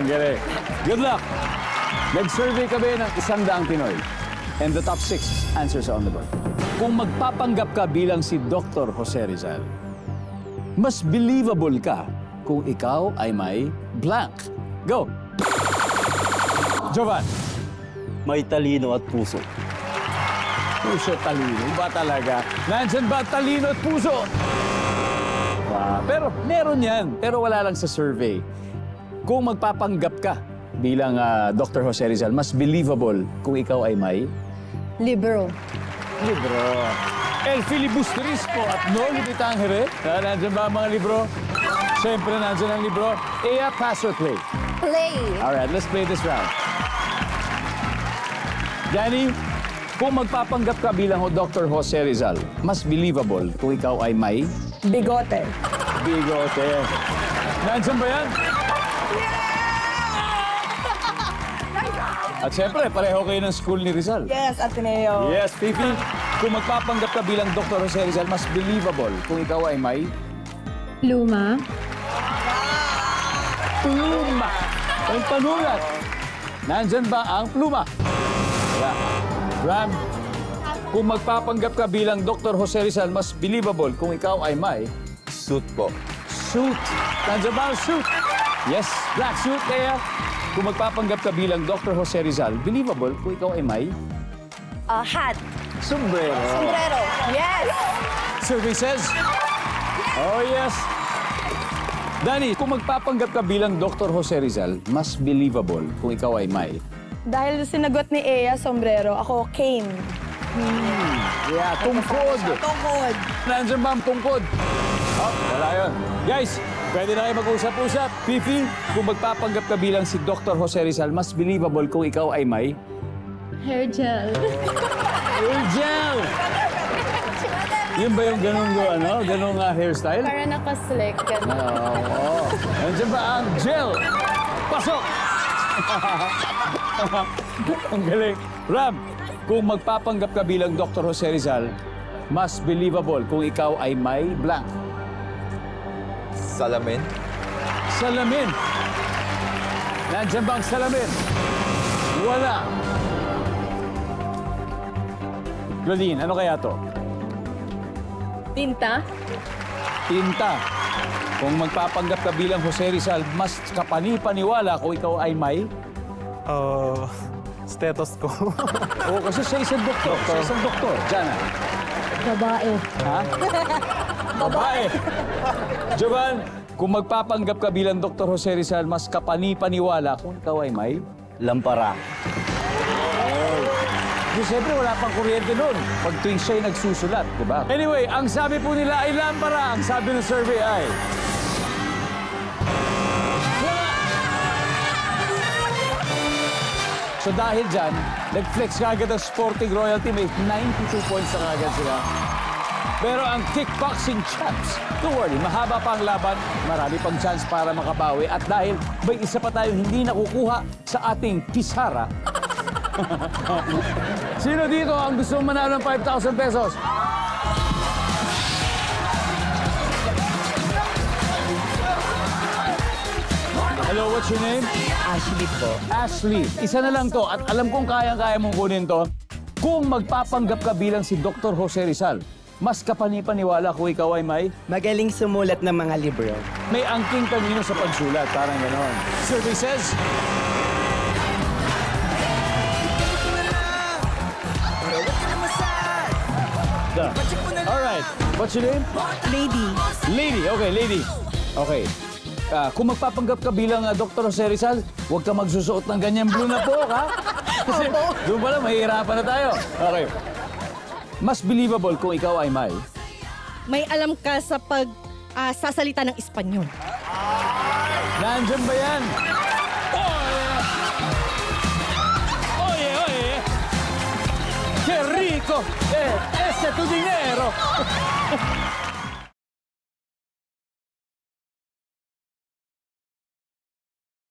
Ang galing. Good luck. Nag-survey kami ng 100 Pinoy. And the top 6 answers are on the board. Kung magpapanggap ka bilang si Dr. Jose Rizal, mas believable ka kung ikaw ay may blank. Go! Jovan. May talino at puso. Puso, talino ba talaga? Nandyan ba talino at puso? Pero meron yan. Pero wala lang sa survey. Kung magpapanggap ka bilang Dr. Jose Rizal, mas believable kung ikaw ay may Libro. libro. El Filibusteris po at No Limitangere. Nandyan ba ang mga libro? Siyempre, nandyan ang libro. Ea, pass or play? Play. Alright, let's play this round. Danny, kung magpapanggap ka bilang Dr. Jose Rizal, mas believable kung ikaw ay may Bigote. bigote. Nandyan ba yan? At siyempre, pareho kayo ng school ni Rizal. Yes, Ateneo. Yes, Fifi. Kung magpapanggap ka bilang Dr. Jose Rizal, mas believable kung ikaw ay may Luma. pluma. Ang panulat. Nandyan ba ang pluma? Wala. Ram, kung magpapanggap ka bilang Dr. Jose Rizal, mas believable kung ikaw ay may Suit po. suit. Nandyan ba ang suit? Yes, black suit. Kaya, kung magpapanggap ka bilang Dr. Jose Rizal, believable kung ikaw ay may Hat. sombrero. Sombrero. Yes. Survey says, oh yes. Danny, kung magpapanggap ka bilang Dr. Jose Rizal, mas believable kung ikaw ay may Dahil sinagot ni Ea, sombrero, ako cane. yeah, tungkod. Tungkod. Nandiyan ba ang tungkod? Oh, wala yun. Guys, pwede na kayo mag-usap-usap. Fifi, kung magpapanggap ka bilang si Dr. Jose Rizal, mas believable kung ikaw ay may Hair gel. hair gel. Yun ba yung ganung hairstyle? Para naka-slick. Oo. Nandiyan ba ang gel? Pasok! Ang galing. Ram, kung magpapanggap ka bilang Dr. Jose Rizal, mas believable kung ikaw ay may blank. Salamin. Salamin. Nandiyan ba ang salamin? Wala. Claudine, ano kaya to? Tinta. Tinta. Kung magpapanggap ka bilang Jose Rizal, mas kapani-paniwala kung ikaw ay may Stethoscope. Oo, kasi sa isang doktor. Sa isang doktor. Jana. Babae. Ha? Babae. Jovan, kung magpapanggap ka bilang Dr. Jose Rizal, mas kapani-paniwala kung ikaw ay may Lampara. Kasi siyempre wala pang kuryente noon pag tuwing siya'y nagsusulat, di ba? Anyway, ang sabi po nila ay lampara. Ang sabi ng survey ay so dahil dyan, nag-flex kagad ang Sporting Royalty. May 92 points na kagad sila. Pero ang kickboxing champs, don't worry, mahaba pa ang laban, marami pang chance para makabawi. At dahil may isa pa tayong hindi nakukuha sa ating pisara, sino dito ang gusto manalo ng 5,000 pesos? Hello, what's your name? Ashley po. Ashley, isa na lang to at alam kong kayang-kaya mong kunin to. Kung magpapanggap ka bilang si Dr. Jose Rizal, mas kapani-paniwala kung ikaw ay may Magaling sumulat ng mga libro. may angking kanino sa pagsulat. Parang gano'n. Survey says, alright. What's your name? Lady, Lady. Okay, lady. Okay. Kung magpapanggap ka bilang Dr. Jose Rizal, huwag ka magsusuot ng ganyang blue na po, ha? Kasi doon pala, mahihirapan na tayo. Okay. Mas believable kung ikaw ay may May alam ka sa sasalita ng Espanyol. nandyan ba yan? Oye, oye. Qué rico. Ese tu dinero.